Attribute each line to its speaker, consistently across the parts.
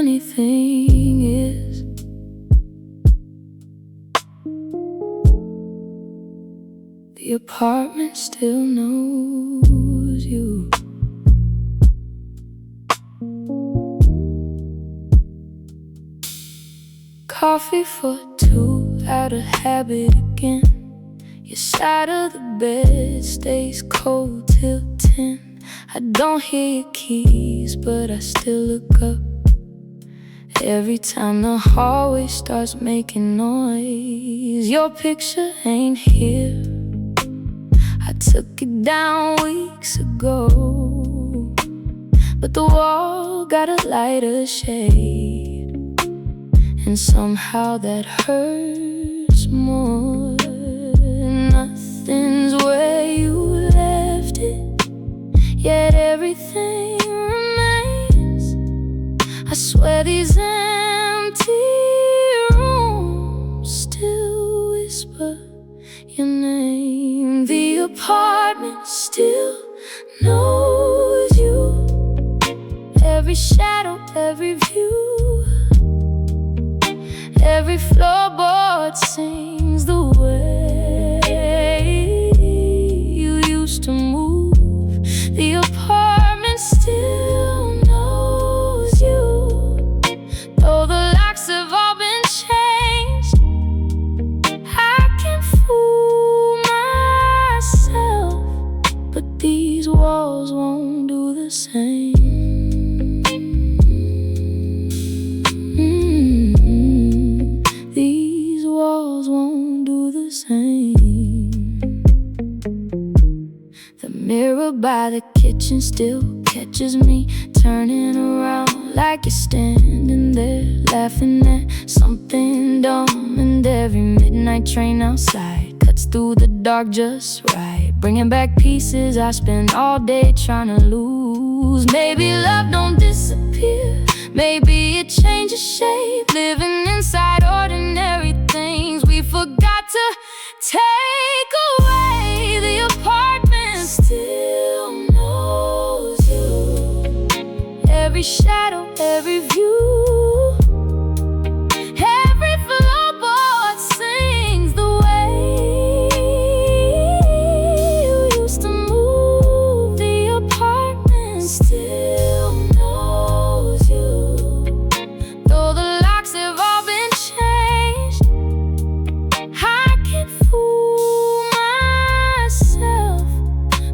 Speaker 1: Funny thing is, the apartment still knows you. Coffee for two, out of habit again. Your side of the bed stays cold till 10. I don't hear your keys, but I still look up every time the hallway starts making noise. Your picture ain't here, I took it down weeks ago, but the wall got a lighter shade, and somehow that hurts more. Nothing's where you left it, yet everything remains. I swear these empty rooms still whisper your name. The apartment still knows you. Every shadow, every view, every floorboard sings the way you used to move. The apartment still knows you, though the locks have all been changed. I can fool myself, but these walls won't do the same. These walls won't do the same. The mirror by the kitchen still catches me turning around like you're standing there laughing at something dumb. And every midnight train outside cuts through the dark just right, bringing back pieces I spent all day trying to lose. Maybe love don't disappear, maybe it changes shape, living inside ordinary things we forgot to take away. The apartment still knows you. Every shadow, every view, every floorboard sings the way you used to move. The apartment still knows you, though the locks have all been changed. I can fool myself,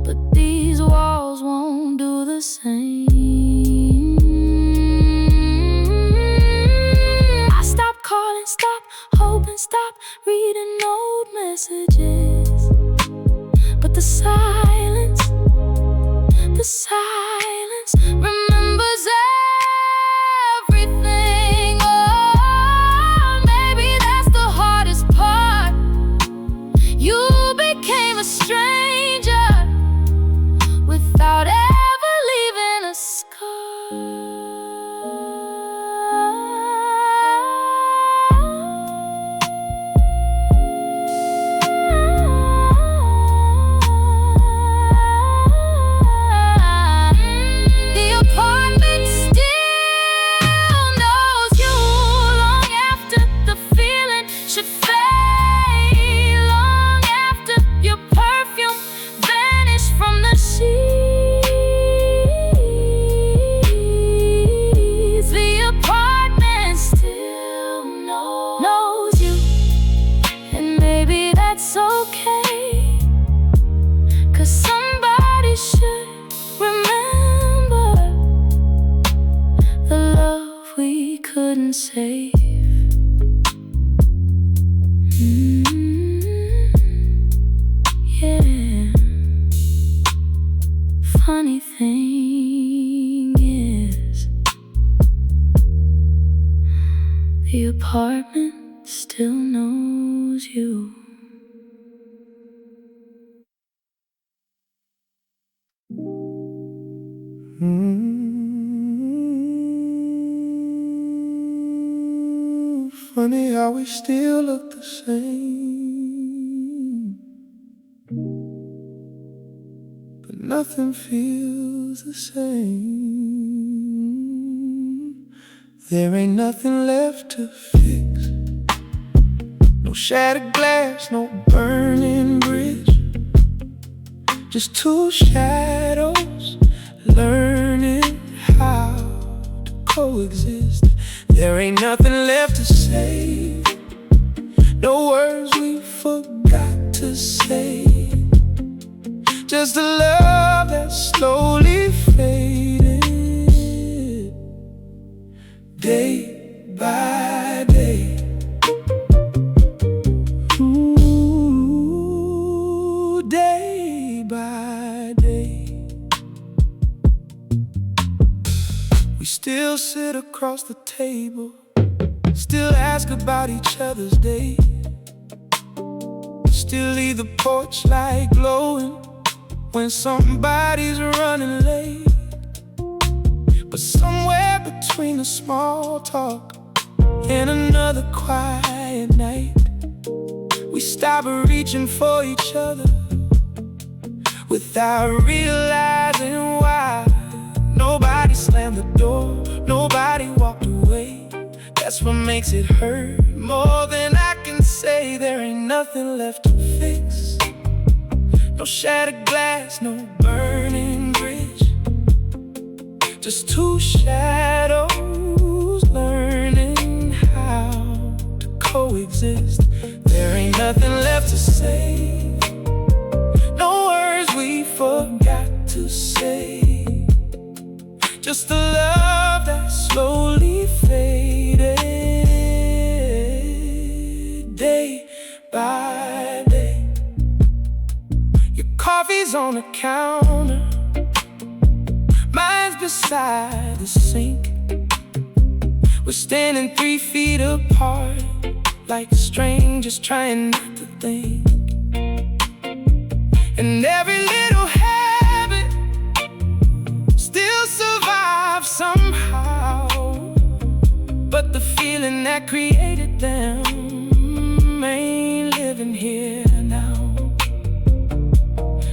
Speaker 1: but these walls won't do the same. I stopped calling, stop hoping, stop reading old messages, but the silence remembers everything. Oh, maybe that's the hardest part. You became a stranger without ever leaving a scar. The apartment still knows you long after the feeling should fade, long after your perfume vanished from the sheets. The apartment still knows you, and maybe that's okay, 'cause somebody should remember the love we couldn't save. Yeah. Funny thing is, the apartment still knows you.
Speaker 2: Funny how we still look the same, but nothing feels the same. There ain't nothing left to fix. No shattered glass, no burning bridge. Just two shadows learning how to coexist. There ain't nothing left to say. No words we forgot to say. Just a love that's slowly fading, day by day. Ooh, day by day. We still sit across the table, still ask about each other's day, still leave the porch light glowing when somebody's running late. But somewhere between the small talk and another quiet night, we stop reaching for each other without realizing why. Nobody slammed the door, nobody walked away. That's what makes it hurt more than I can say. There ain't nothing left to fix. No shattered glass, no burning bridge. Just two shadows learning how to coexist. There ain't nothing left to say. No words we forgot to say. Just a love that slowly faded, day by day. Your coffee's on the counter, mine's beside the sink. We're standing 3 feet apart, like strangers trying not to think. And every little habit still survives somehow, but the feeling that created them ain't living here now.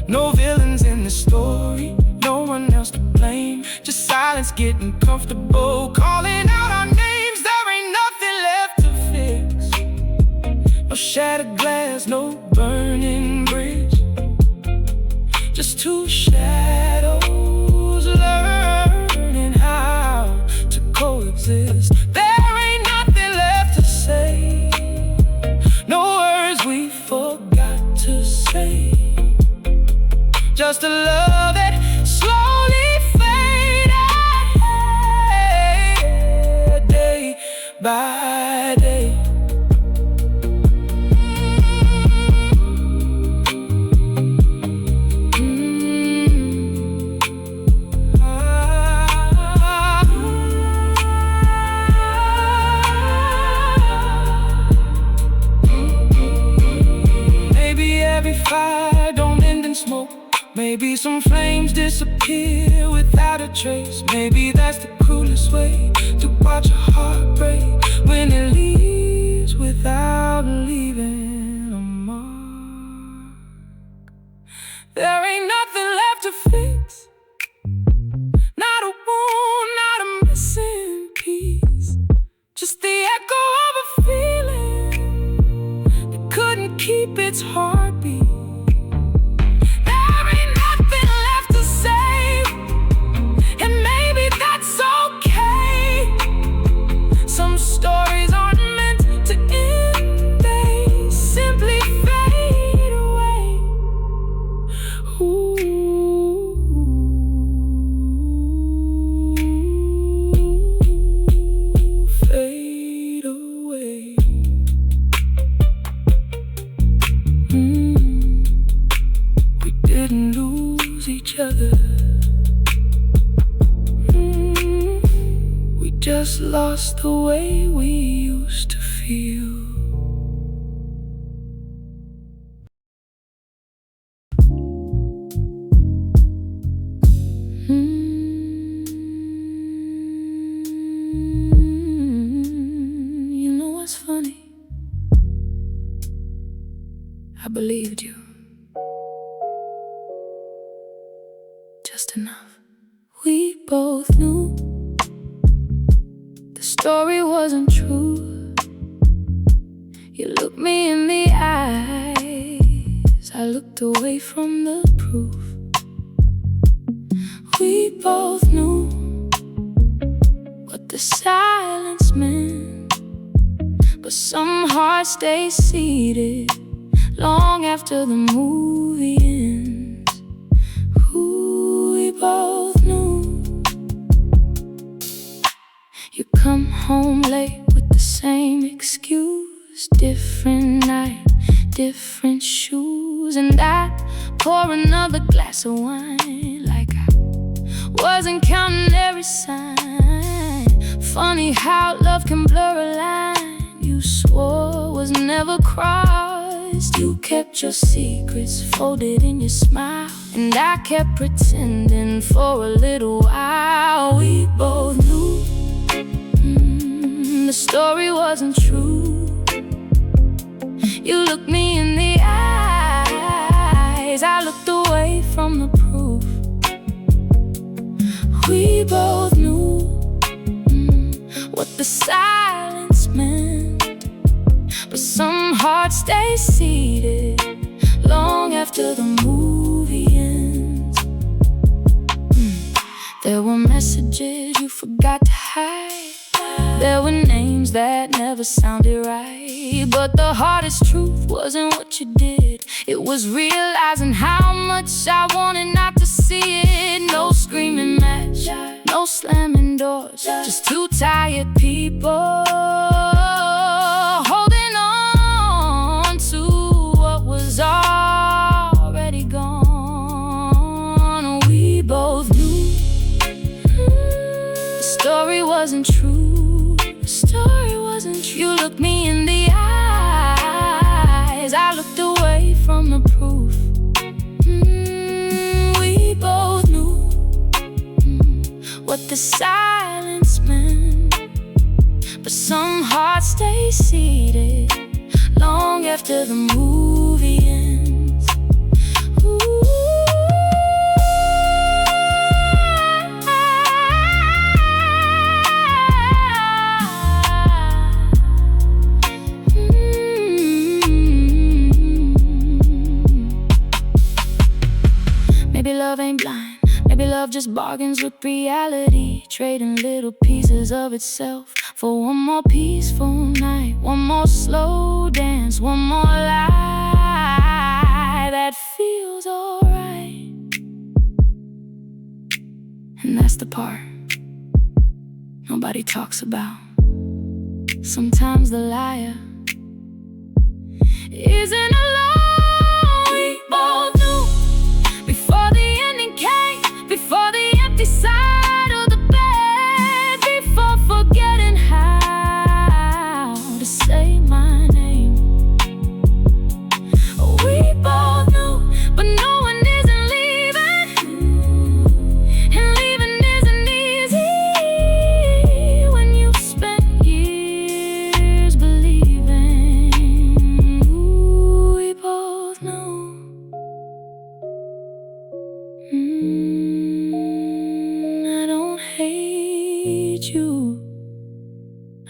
Speaker 2: No villains in the story, no one else to blame. Just silence getting comfortable, calling out our names. There ain't nothing left to fix. No shattered glass, no burning bridge. Just two shadows learning how to coexist. There ain't nothing left to say. No words we forgot to say. Just a love that slowly faded, day by day. Maybe every fire don't end in smoke. Maybe some flames disappear without a trace. Maybe that's the cruelest way to watch a heart break, when it leaves without leaving a mark. There ain't nothing left to fix. Not a wound, not a missing piece. Just the echo of a feeling that couldn't keep its heartbeat. We just lost the way we used to feel.
Speaker 1: You know what's funny? I believed you. Just enough. We both knew the story wasn't true. You looked me in the eyes, I looked away from the proof. We both knew what the silence meant, but some hearts stay seated long after the movie ends. Ooh, we both knew. You come home late with the same excuse, different night, different shoes, and I pour another glass of wine like I wasn't counting every sign. Funny how love can blur a line you swore was never crossed. You kept your secrets folded in your smile, and I kept pretending for a little while. We both knew the story wasn't true. You looked me in the eyes, I looked away from the proof. We both knew what the silence meant, but some hearts stay seated long after the movie ends. There were messages you forgot to hide, there were names that never sounded right, but the hardest truth wasn't what you did, it was realizing how much I wanted not to see it. No screaming match, no slamming doors, just two tired people holding on to what was already gone. We both knew the story wasn't true. The story wasn't true. You looked me in the eyes, I looked away from the proof. We both knew what the silence meant, but some hearts stay seated long after the movie ends. Ooh. Maybe love ain't blind, maybe love just bargains with reality, trading little pieces of itself for one more peaceful night, one more slow dance, one more lie that feels alright. And that's the part nobody talks about. Sometimes the liar isn't alone. We both knew before the ending came, before the empty side of the bed, before forgetting how to say my name. We both knew, but no one isn't leaving, and leaving isn't easy when you've spent years believing. Ooh, we both know. I don't hate you,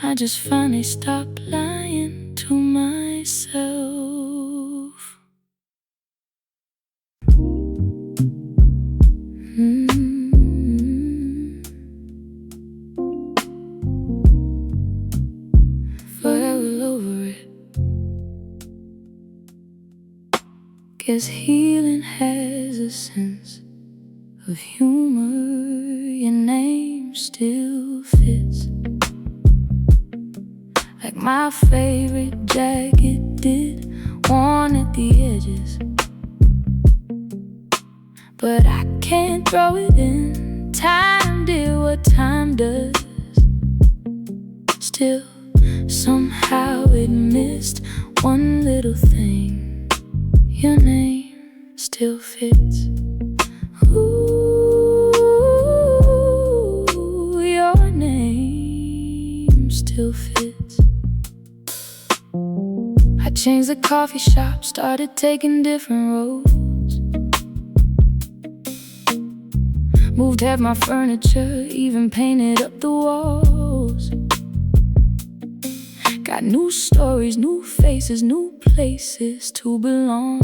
Speaker 1: I just finally stopped lying to myself. Forever over it. Guess healing has a sense of humor. Your name still fits like my favorite jacket did, worn at the edges, but I can't throw it in. Time did what time does. Still, somehow it missed one little thing. Your name still fits. Ooh, your name still fits. I changed the coffee shop, started taking different roads, moved half my furniture, even painted up the walls. Got new stories, new faces, new places to belong.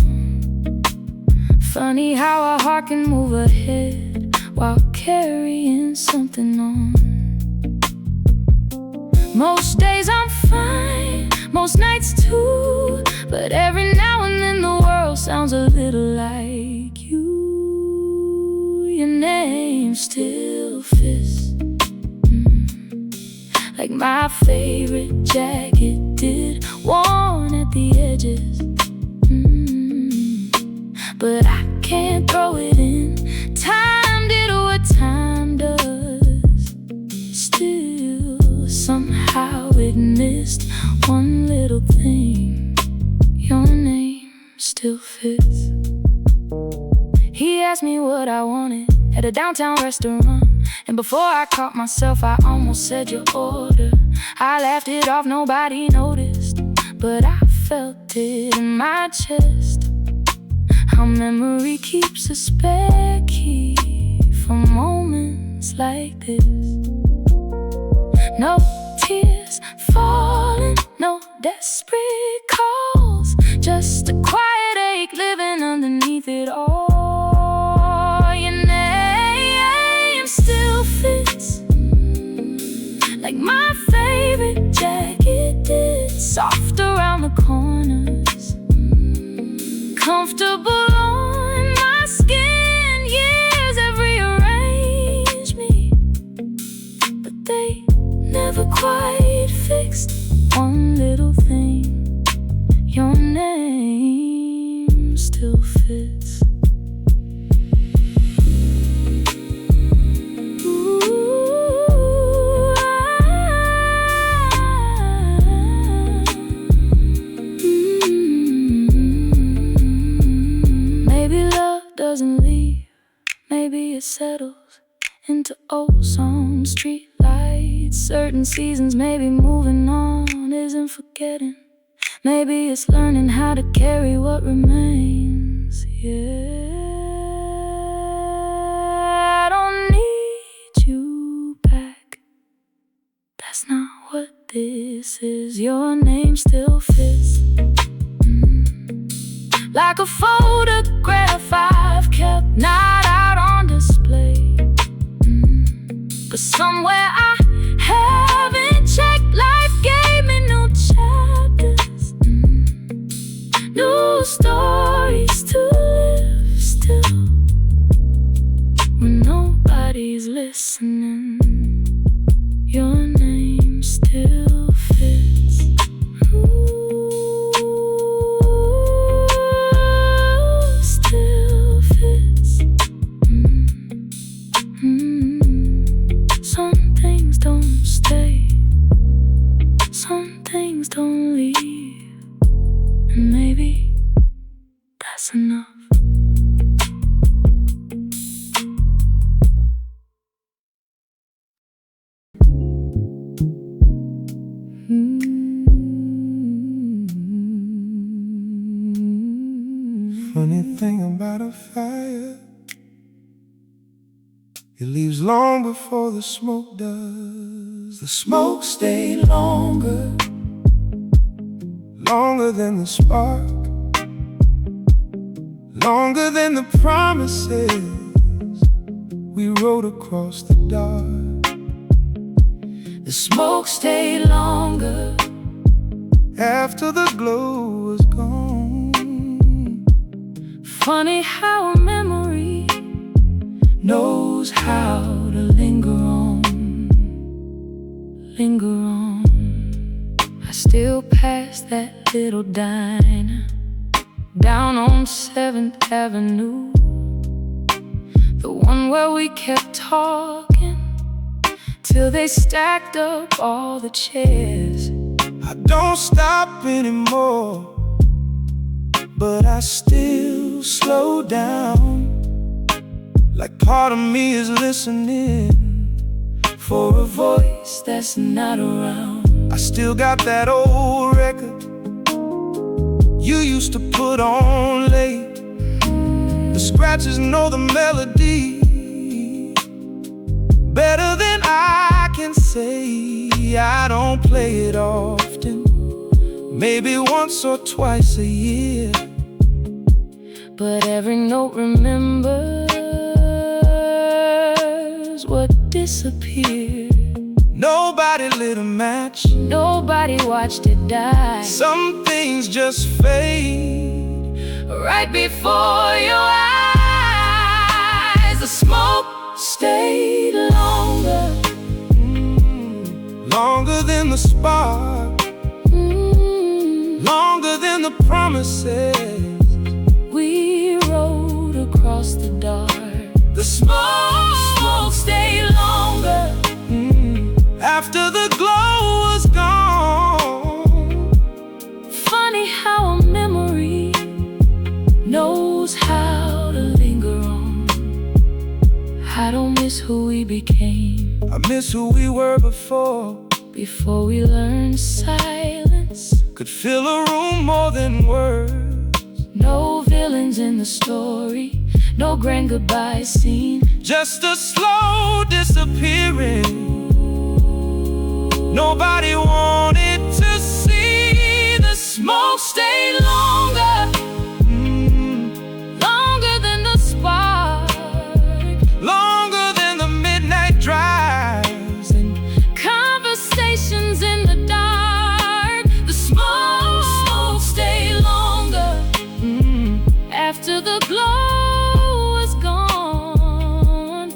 Speaker 1: Funny how a heart can move ahead while carrying something on. Most days I'm fine, most nights too, but every now and then the world sounds a little like you. Your name still fits, like my favorite jacket did, worn at the edges. But I can't throw it in. Time did what time does. Still, somehow it missed one little thing. Your name still fits. He asked me what I wanted at a downtown restaurant, and before I caught myself, I almost said your order. I laughed it off, nobody noticed, but I felt it in my chest. How memory keeps a spare key for moments like this. No tears falling, no desperate calls, just a quiet ache living underneath it all. Your name still fits, like my favorite jacket did, soft around the corners, comfortable on my skin. Years have rearranged me, but they never quite fixed one little thing. Your name still fits. Doesn't leave, maybe it settles into old songs, street lights, certain seasons. Maybe moving on isn't forgetting. Maybe it's learning how to carry what remains. Yeah, I don't need you back. That's not what this is. Your name still fits, like a photograph I've kept, not out on display, but somewhere I haven't checked. Life gave me new chapters, new stories to live still, when nobody's listening. Your name still fits. Some things don't stay, some things don't leave, and maybe that's enough.
Speaker 2: Funny thing about a fire, it leaves long before the smoke does. The smoke stayed longer, longer than the spark, longer than the promises we wrote across the dark.
Speaker 1: The smoke stayed longer
Speaker 2: after the glow was gone.
Speaker 1: Funny how a memory knows how to linger on, linger on. I still pass that little diner down on 7th Avenue, the one where we kept talking till they stacked up all the chairs.
Speaker 2: I don't stop anymore, but I still slow down, like part of me is listening
Speaker 1: for a voice that's not around.
Speaker 2: I still got that old record you used to put on late. The scratches know the melody better than I can say. I don't play it often, maybe once or twice a year.
Speaker 1: But every note remembers what disappeared.
Speaker 2: Nobody lit a match,
Speaker 1: nobody watched it die.
Speaker 2: Some things just fade
Speaker 1: right before your eyes. The smoke stayed longer,
Speaker 2: longer than the spark, longer than the promises
Speaker 1: we rode across the dark.
Speaker 2: The smoke
Speaker 1: stayed longer
Speaker 2: after the glow was gone.
Speaker 1: Funny how a memory knows how to linger on. I don't miss who we became,
Speaker 2: I miss who we were before
Speaker 1: we learned silence
Speaker 2: could fill a room more than words.
Speaker 1: No villains in the story, no grand goodbye scene,
Speaker 2: just a slow disappearing. Nobody wanted to see. The smoke stay longer,
Speaker 1: longer than the spark,
Speaker 2: longer than the midnight drives
Speaker 1: and conversations in the dark. The smoke stay longer after the glow is gone.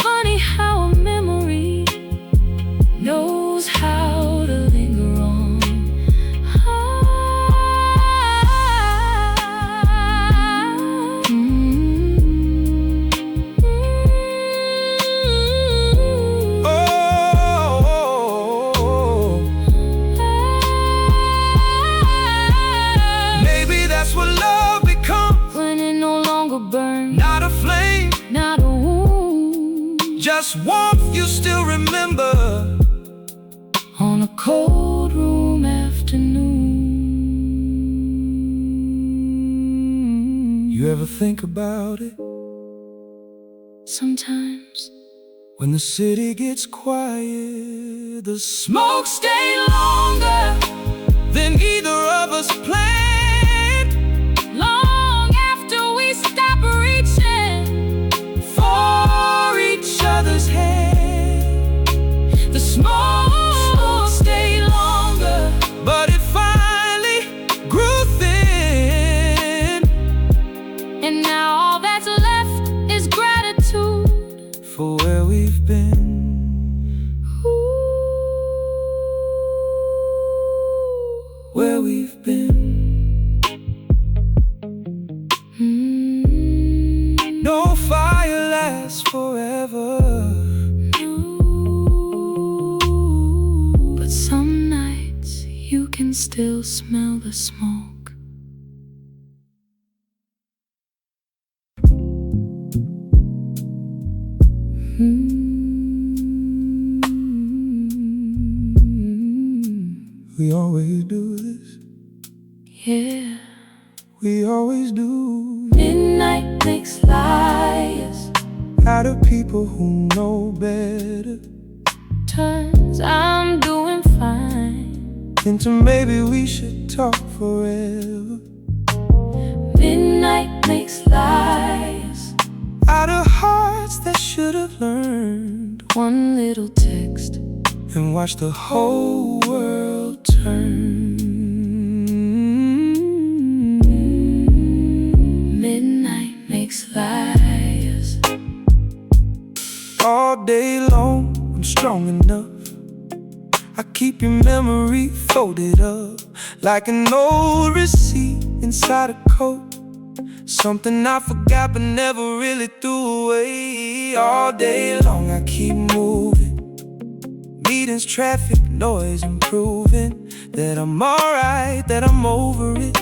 Speaker 1: Funny how a memory knows how to linger on.
Speaker 2: Maybe that's what love becomes
Speaker 1: When it no longer burns,
Speaker 2: not a flame,
Speaker 1: not a wound,
Speaker 2: just warmth you still remember
Speaker 1: on a cold room afternoon.
Speaker 2: You ever think about it?
Speaker 1: Sometimes
Speaker 2: When the city gets quiet, the
Speaker 1: smoke stay longer
Speaker 2: than either of us planned.
Speaker 1: long after we stop reaching
Speaker 2: For each other's hand,
Speaker 1: the smoke stay longer.
Speaker 2: but it finally grew thin.
Speaker 1: And now all that's left is gratitude
Speaker 2: For where we've been, where we've been. No fire lasts forever,
Speaker 1: But some nights you can still smell the smoke.
Speaker 2: we always do this,
Speaker 1: Yeah,
Speaker 2: we always do.
Speaker 1: midnight makes liars,
Speaker 2: Out of people who know better,
Speaker 1: turns I'm doing fine.
Speaker 2: into maybe we should talk forever.
Speaker 1: Midnight makes liars,
Speaker 2: Out of hearts that should have learned
Speaker 1: one little text
Speaker 2: and watch the whole world turn.
Speaker 1: Midnight makes liars.
Speaker 2: All day long, I'm strong enough. I keep your memory folded up like an old receipt inside a coat. Something I forgot but never really threw away. All day long I keep moving, meetings, traffic, noise, and proving that I'm alright, that I'm over it.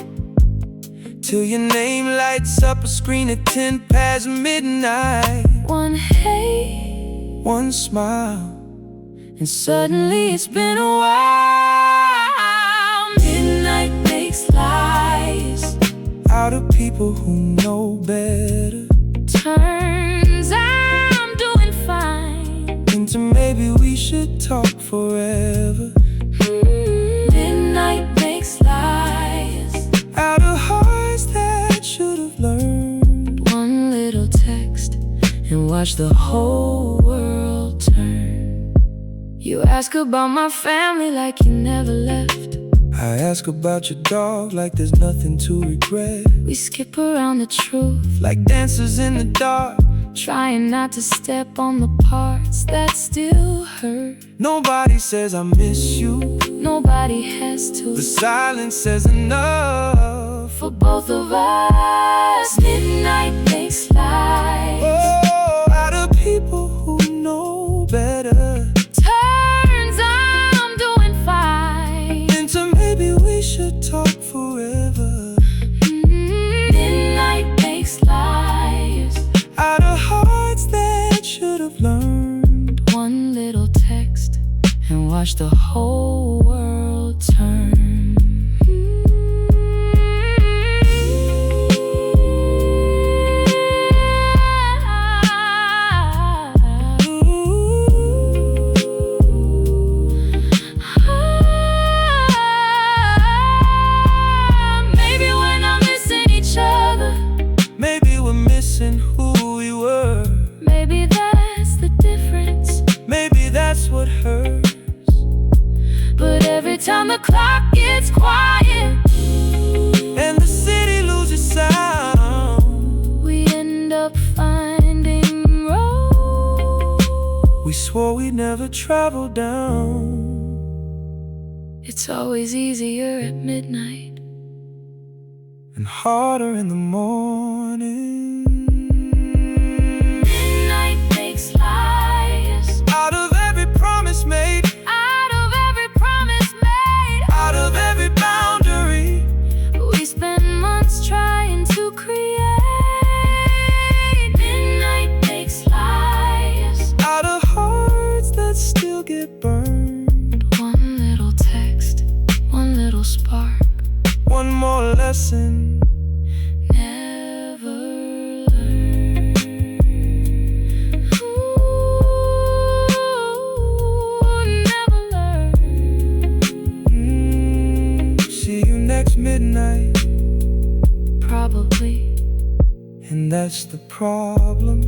Speaker 2: Till your name lights up a screen at 10 past midnight.
Speaker 1: One hey,
Speaker 2: One smile,
Speaker 1: and suddenly it's been a while. Midnight makes lies,
Speaker 2: out of people who know better,
Speaker 1: turns I'm doing fine.
Speaker 2: into maybe we should talk forever.
Speaker 1: Midnight makes lies. watch the whole world turn. You ask about my family like you never left.
Speaker 2: I ask about your dog like there's nothing to regret.
Speaker 1: We skip around the truth
Speaker 2: like dancers in the dark,
Speaker 1: trying not to step on the parts that still hurt.
Speaker 2: Nobody says I miss you,
Speaker 1: nobody has to.
Speaker 2: The silence says enough
Speaker 1: for both of us. Midnight makes light.
Speaker 2: Oh, out of people who know better.
Speaker 1: Turns I'm doing fine
Speaker 2: into maybe we should talk forever.
Speaker 1: Midnight makes lies.
Speaker 2: Out of hearts that should have learned
Speaker 1: one little text and watch the whole world turn.
Speaker 2: Who we were.
Speaker 1: Maybe that's the difference.
Speaker 2: Maybe that's what hurts.
Speaker 1: But every time the clock gets quiet
Speaker 2: and the city loses sound,
Speaker 1: we end up finding roads
Speaker 2: we swore we'd never travel down.
Speaker 1: It's always easier at midnight
Speaker 2: and harder in the morning. Out of every promise made,
Speaker 1: out of every promise made,
Speaker 2: out of every boundary
Speaker 1: we spend months trying to create. Midnight makes lies.
Speaker 2: Out of hearts that still get burned.
Speaker 1: One little text, one little spark,
Speaker 2: one more lesson midnight,
Speaker 1: probably,
Speaker 2: and that's the problem.